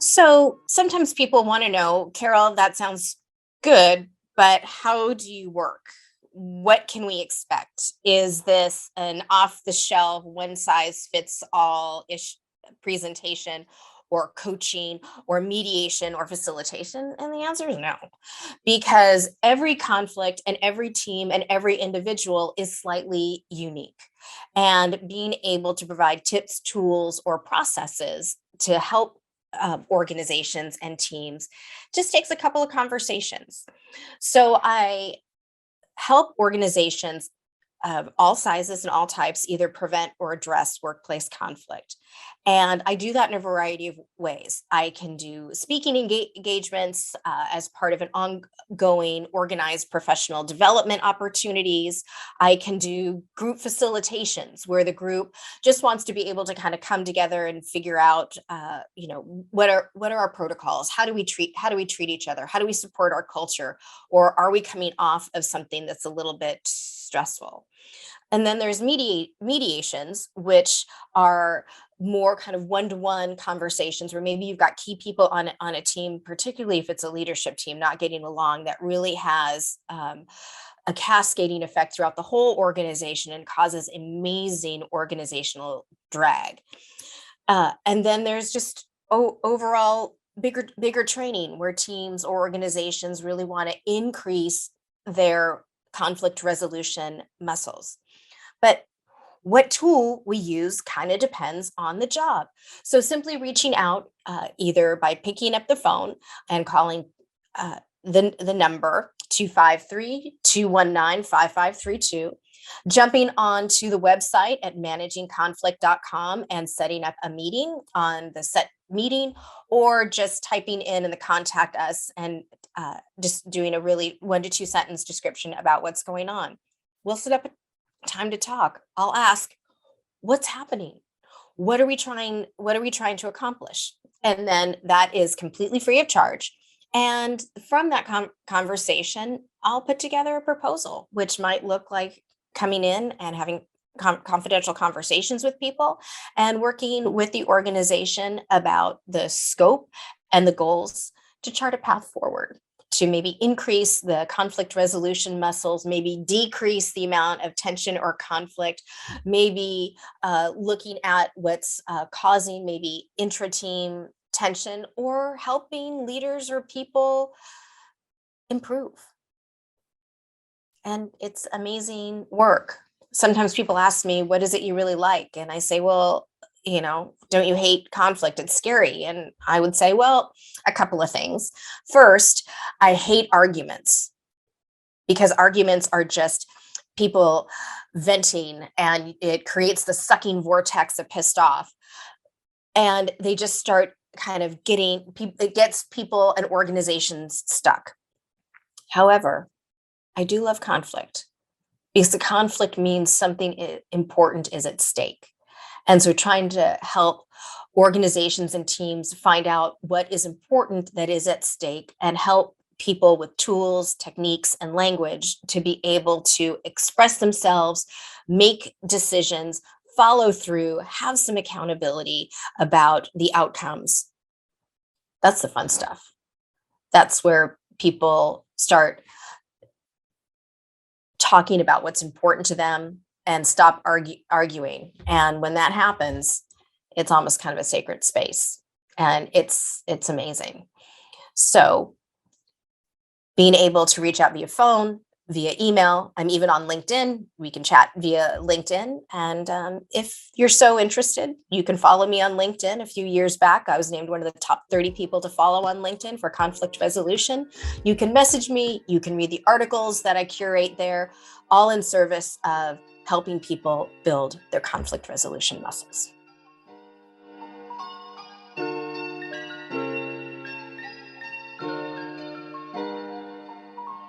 So sometimes people want to know, Carol, that sounds good, but how do you work? What can we expect? Is this an off the shelf, one size fits all ish presentation or coaching or mediation or facilitation? And the answer is no, because every conflict and every team and every individual is slightly unique. And being able to provide tips, tools, or processes to help organizations and teams just takes a couple of conversations. So I help organizations of all sizes and all types either prevent or address workplace conflict. And I do that in a variety of ways. I can do speaking engagements as part of an ongoing organized professional development opportunities. I can do group facilitations where the group just wants to be able to kind of come together and figure out, what are our protocols? How do we treat each other? How do we support our culture? Or are we coming off of something that's a little bit stressful? And then there's mediations, which are more kind of one-to-one conversations where maybe you've got key people on a team, particularly if it's a leadership team not getting along, that really has a cascading effect throughout the whole organization and causes amazing organizational drag. And then there's just overall bigger training where teams or organizations really want to increase their conflict resolution muscles. But what tool we use kind of depends on the job. So simply reaching out, either by picking up the phone and calling the number 253-219-5532, jumping onto the website at managingconflict.com and setting up a meeting on the set meeting, or just typing in the contact us and just doing a really 1 to 2 sentence description about what's going on. We'll set up a time to talk. I'll ask, what's happening? What are we trying to accomplish? And then that is completely free of charge. And from that conversation, I'll put together a proposal, which might look like coming in and having confidential conversations with people and working with the organization about the scope and the goals to chart a path forward, to maybe increase the conflict resolution muscles, maybe decrease the amount of tension or conflict, maybe looking at what's causing maybe intra-team tension, or helping leaders or people improve. And it's amazing work. Sometimes people ask me, what is it you really like? And I say, well, don't you hate conflict? It's scary. And I would say, well, a couple of things. First, I hate arguments, because arguments are just people venting, and it creates the sucking vortex of pissed off. And they just start kind of it gets people and organizations stuck. However, I do love conflict, because the conflict means something important is at stake. And so trying to help organizations and teams find out what is important that is at stake, and help people with tools, techniques, and language to be able to express themselves, make decisions, follow through, have some accountability about the outcomes. That's the fun stuff. That's where people start talking about what's important to them and stop arguing. And when that happens, it's almost kind of a sacred space, and it's amazing. So being able to reach out via phone, via email, I'm even on LinkedIn. We can chat via LinkedIn. And if you're so interested, you can follow me on LinkedIn. A few years back, I was named one of the top 30 people to follow on LinkedIn for conflict resolution. You can message me. You can read the articles that I curate there, all in service of helping people build their conflict resolution muscles.